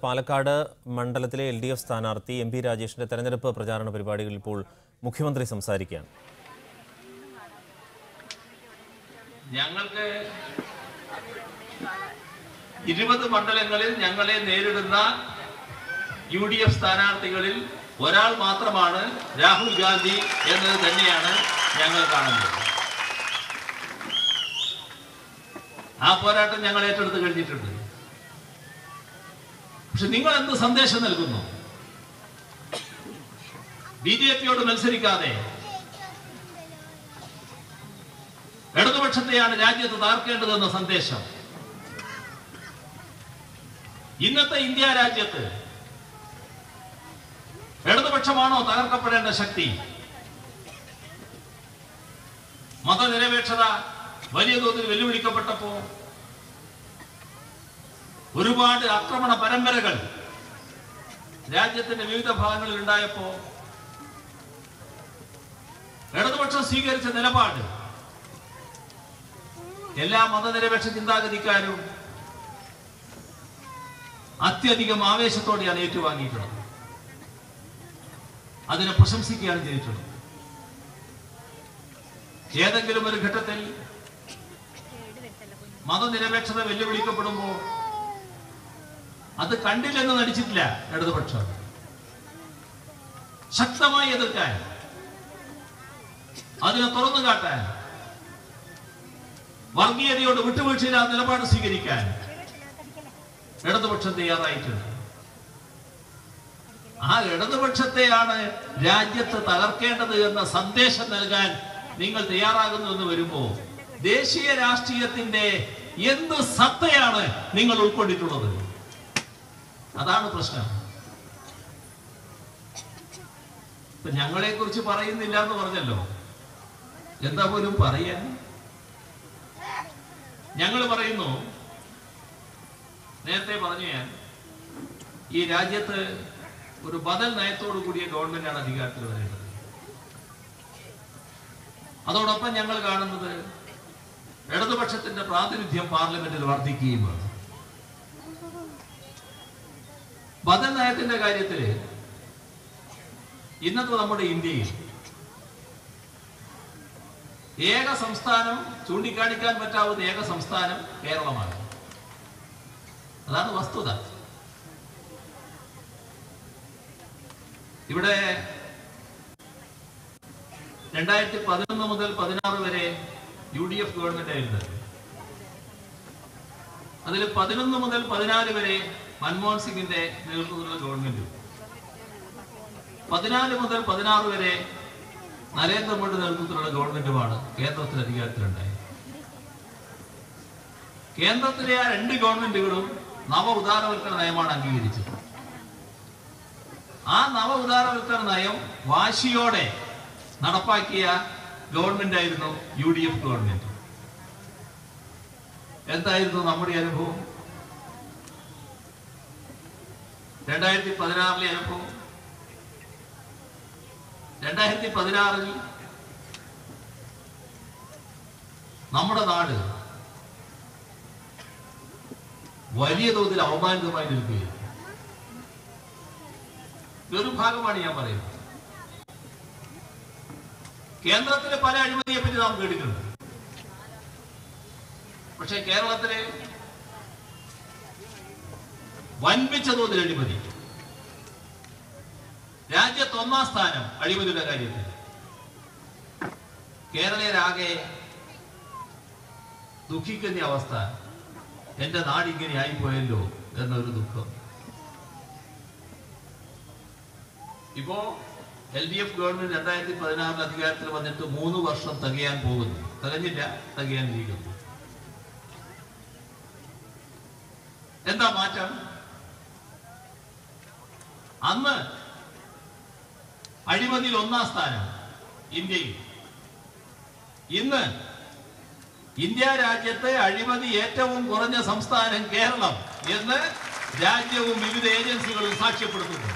പാലക്കാട് മണ്ഡലത്തിലെ LDF സ്ഥാനാർത്ഥി MP രാജേഷിന്റെ തെരഞ്ഞെടുപ്പ് പ്രചാരണ പരിപാടികളിൽ ഇപ്പോൾ മുഖ്യമന്ത്രി സംസാരിക്കുകയാണ്. ഞങ്ങൾക്ക് 20 മണ്ഡലങ്ങളിൽ ഞങ്ങളെ നേരിടുന്ന UDF സ്ഥാനാർത്ഥികളിൽ ഒരാൾ മാത്രമാണ് രാഹുൽ ഗാന്ധി എന്നത് തന്നെയാണ് ഞങ്ങൾ കാണുന്നത്. ആ പോരാട്ടം ഞങ്ങൾ ഏറ്റെടുത്ത് കഴിഞ്ഞിട്ടുണ്ട്. പക്ഷെ നിങ്ങൾ എന്ത് സന്ദേശം നൽകുന്നു? BJPയോട് മത്സരിക്കാതെ ഇടതുപക്ഷത്തെയാണ് രാജ്യത്ത് തകർക്കേണ്ടതെന്ന സന്ദേശം. ഇന്നത്തെ ഇന്ത്യ രാജ്യത്ത് ഇടതുപക്ഷമാണോ തകർക്കപ്പെടേണ്ട ശക്തി? മതനിരപേക്ഷത വലിയ തോതിൽ വെല്ലുവിളിക്കപ്പെട്ടപ്പോ ഒരുപാട് ആക്രമണ പരമ്പരകൾ രാജ്യത്തിന്റെ വിവിധ ഭാഗങ്ങളിൽ ഉണ്ടായപ്പോ ഇടതുപക്ഷം സ്വീകരിച്ച നിലപാട് എല്ലാ മതനിരപേക്ഷ ചിന്താഗതിക്കാരും അത്യധികം ആവേശത്തോടെയാണ് ഏറ്റുവാങ്ങിയിട്ടുള്ളത്. അതിനെ പ്രശംസിക്കുകയാണ് ചെയ്തിട്ടുള്ളത്. ഏതെങ്കിലും ഒരു ഘട്ടത്തിൽ മതനിരപേക്ഷത വെല്ലുവിളിക്കപ്പെടുമ്പോൾ അത് കണ്ടില്ലെന്ന് നടിച്ചിട്ടില്ല ഇടതുപക്ഷം. ശക്തമായി എതിർക്കാൻ, അതിനെ തുറന്നു കാട്ടാൻ, വർഗീയതയോട് വിട്ടുവീഴ്ചയില്ലാത്ത നിലപാട് സ്വീകരിക്കാൻ ഇടതുപക്ഷം തയ്യാറായിട്ടുണ്ട്. ആ ഇടതുപക്ഷത്തെയാണ് രാജ്യത്ത് തകർക്കേണ്ടത് എന്ന സന്ദേശം നൽകാൻ നിങ്ങൾ തയ്യാറാകുന്നു എന്ന് വരുമ്പോ ദേശീയ രാഷ്ട്രീയത്തിന്റെ എന്ത് സത്തയാണ് നിങ്ങൾ ഉൾക്കൊണ്ടിട്ടുള്ളത്? അതാണ് പ്രശ്നം. ഞങ്ങളെ കുറിച്ച് പറയുന്നില്ല എന്ന് പറഞ്ഞല്ലോ, എന്താ പോലും പറയാൻ? ഞങ്ങൾ പറയുന്നു, നേരത്തെ പറഞ്ഞു ഞാൻ, ഈ രാജ്യത്ത് ഒരു ബദൽ നയത്തോടു കൂടിയ ഗവൺമെന്റാണ് അധികാരത്തിൽ വരേണ്ടത്. അതോടൊപ്പം ഞങ്ങൾ കാണുന്നത് ഇടതുപക്ഷത്തിന്റെ പ്രാതിനിധ്യം പാർലമെന്റിൽ വർദ്ധിക്കുകയും വേണം. ബദൽ നയത്തിന്റെ കാര്യത്തിൽ ഇന്നത്തെ നമ്മുടെ ഇന്ത്യയിൽ ഏക സംസ്ഥാനം, ചൂണ്ടിക്കാണിക്കാൻ പറ്റാവുന്ന ഏക സംസ്ഥാനം കേരളമാണ്. അതാണ് വസ്തുത. ഇവിടെ 2011 മുതൽ 16 വരെ UDF ഗവൺമെന്റ് ആയിരുന്നത്. അതിൽ 11 മുതൽ 14 വരെ മൻമോഹൻ സിംഗിന്റെ നേതൃത്വത്തിലുള്ള ഗവൺമെന്റും 14 മുതൽ 16 വരെ നരേന്ദ്രമോദിയുടെ നേതൃത്വത്തിലുള്ള ഗവൺമെന്റുമാണ് കേന്ദ്രത്തിൽ അധികാരത്തിലുണ്ടായത്. കേന്ദ്രത്തിലെ ആ രണ്ട് ഗവൺമെന്റുകളും നവ ഉദാരവൽക്കരണ നയമാണ് അംഗീകരിച്ചത്. ആ നവ ഉദാരവൽക്കരണ നയം വാശിയോടെ നടപ്പാക്കിയ ഗവൺമെന്റ് ആയിരുന്നു UDF ഗവൺമെന്റ്. എന്തായിരുന്നു നമ്മുടെ അനുഭവം? 2016 അനുഭവം. 2016 നമ്മുടെ നാട് വലിയ തോതിൽ അവമാനിതമായി നിൽക്കുകയാണ്. ഒരു ഭാഗമാണ് ഞാൻ പറയുന്നത്. കേന്ദ്രത്തിലെ പല അഴിമതിയെ പറ്റി നാം കേട്ടിട്ടുണ്ട്. പക്ഷെ കേരളത്തിലെ വൻപിച്ച തോതിൽ അഴിമതി, രാജ്യത്ത് 1ാം സ്ഥാനം അഴിമതിയുടെ കാര്യത്തിൽ. കേരളീയരാകെ ദുഃഖിക്കുന്ന അവസ്ഥ. എന്റെ നാട് ഇങ്ങനെ ആയിപ്പോയല്ലോ എന്നൊരു ദുഃഖം. ഇപ്പോ LDF ഗവൺമെന്റ് 2016 അധികാരത്തിൽ വന്നിട്ട് 3 വർഷം തികയാൻ പോകുന്നു. തികഞ്ഞില്ല, തികയാനിരിക്കുന്നു. എന്താ മാറ്റം? അന്ന് അഴിമതിയിൽ 1ാം സ്ഥാനം ഇന്ത്യയിൽ. ഇന്ന് ഇന്ത്യ രാജ്യത്തെ അഴിമതി ഏറ്റവും കുറഞ്ഞ സംസ്ഥാനം കേരളം എന്ന് രാജ്യവും വിവിധ ഏജൻസികളും സാക്ഷ്യപ്പെടുത്തുന്നു.